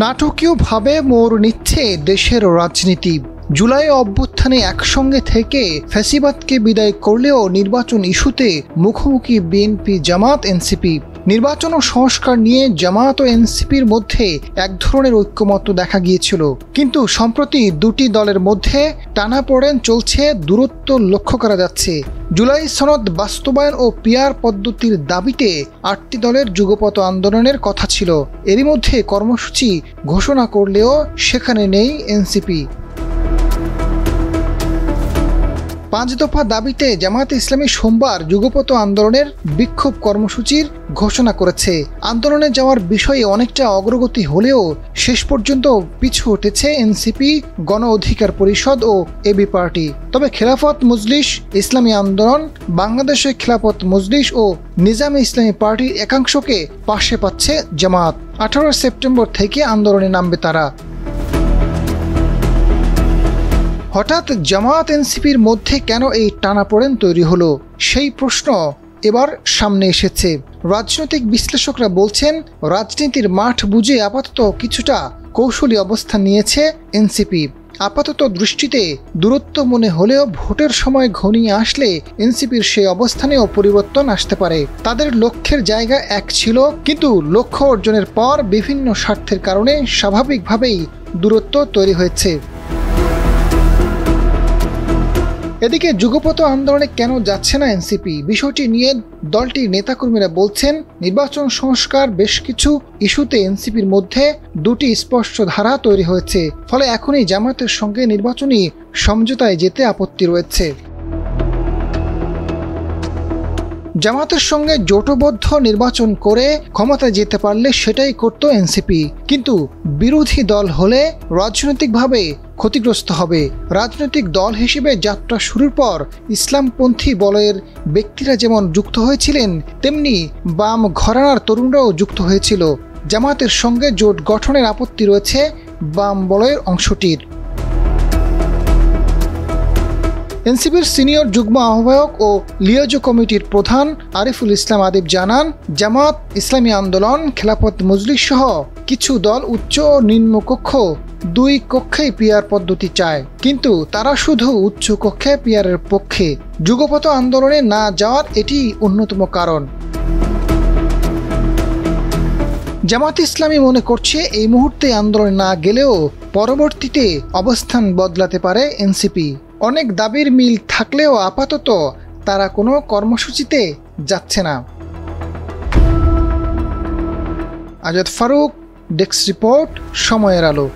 নাটকীয়ভাবে মোড় নিচ্ছে দেশের রাজনীতি। জুলাই অভ্যুত্থানে একসঙ্গে থেকে ফ্যাসিবাদকে বিদায় করলেও নির্বাচন ইস্যুতে মুখোমুখি বিএনপি, জামাত, এনসিপি। নির্বাচন ও সংস্কার নিয়ে জামাত ও এনসিপির মধ্যে এক ধরনের ঐক্যমত্য দেখা গিয়েছিল, কিন্তু সম্প্রতি দুটি দলের মধ্যে টানাপোড়েন চলছে, দূরত্ব লক্ষ্য করা যাচ্ছে। জুলাই সনদ বাস্তবায়ন ও পিআর পদ্ধতির দাবিতে 8টি দলের যুগপৎ আন্দোলনের কথা ছিল। এরই মধ্যে কর্মসূচি ঘোষণা করলেও সেখানে নেই এনসিপি। 5 দফা দাবিতে জামায়াতে ইসলামী সোমবার যুগপৎ আন্দোলনের বিক্ষোভ কর্মসূচির ঘোষণা করেছে। আন্দোলনে যাওয়ার বিষয়ে অনেকটা অগ্রগতি হলেও শেষ পর্যন্ত পিছু হটেছে এনসিপি, গণ অধিকার পরিষদ ও এবি পার্টি। তবে খেলাফত মজলিস, ইসলামী আন্দোলন, বাংলাদেশের খেলাফত মজলিস ও নিজামে ইসলামী পার্টির একাংশকে পাশে পাচ্ছে জামায়াত। 18 সেপ্টেম্বর থেকে আন্দোলনে নামবে তারা। হঠাৎ জামায়াত এনসিপির মধ্যে কেন এই টানাপোড়েন তৈরি হলো, সেই প্রশ্ন এবার সামনে এসেছে। রাজনৈতিক বিশ্লেষকরা বলছেন, রাজনীতির মাঠ বুঝে আপাতত কিছুটা কৌশলী অবস্থান নিয়েছে এনসিপি। আপাতত দৃষ্টিতে দূরত্ব মনে হলেও ভোটের সময় ঘনিয়ে আসলে এনসিপির সেই অবস্থানেও পরিবর্তন আসতে পারে। তাদের লক্ষ্যের জায়গা এক ছিল, কিন্তু লক্ষ্য অর্জনের পর বিভিন্ন স্বার্থের কারণে স্বাভাবিকভাবেই দূরত্ব তৈরি হয়েছে। এদিকে যুগপৎ আন্দোলনে কেন যাচ্ছে না এনসিপি, বিষয়টি নিয়ে দলটির নেতাকর্মীরা বলছেন, নির্বাচন সংস্কার বেশ কিছু ইস্যুতে এনসিপির মধ্যে দুটি স্পষ্ট ধারা তৈরি হয়েছে, ফলে এখনই জামায়াতের সঙ্গে নির্বাচনী সমঝোতায় যেতে আপত্তি রয়েছে। জামায়াতের সঙ্গে জোটবদ্ধ নির্বাচন করে ক্ষমতায় যেতে পারলে সেটাই করত এনসিপি, কিন্তু বিরোধী দল হলে রাজনৈতিকভাবে ক্ষতিগ্রস্ত হবে। রাজনৈতিক দল হিসেবে যাত্রা শুরুর পর ইসলামপন্থী বলয়ের ব্যক্তিরা যেমন যুক্ত হয়েছিলেন, তেমনি বাম ঘরানার তরুণরাও যুক্ত হয়েছিল। জামায়াতের সঙ্গে জোট গঠনের আপত্তি রয়েছে বাম বলয়ের অংশটির। এনসিপির সিনিয়র যুগ্ম আহ্বায়ক ও লিয়াজো কমিটির প্রধান আরিফুল ইসলাম আদিব জানান, জামাত, ইসলামী আন্দোলন, খেলাফত মজলিস সহ কিছু দল উচ্চ ও নিম্নকক্ষ দুই কক্ষেই পিআর পদ্ধতি চায়, কিন্তু তারা শুধু উচ্চ কক্ষে পিআরের পক্ষে। যুগপৎ আন্দোলনে না যাওয়ার এটি অন্যতম কারণ। জামাত ইসলামী মনে করছে, এই মুহূর্তে আন্দোলনে না গেলেও পরবর্তীতে অবস্থান বদলাতে পারে এনসিপি। অনেক দাবির মিল থাকলেও আপাতত তারা কোনো কর্মসূচিতে যাচ্ছে না। আজাদ ফারুক, ডেস্ক রিপোর্ট, সময়ের আলো।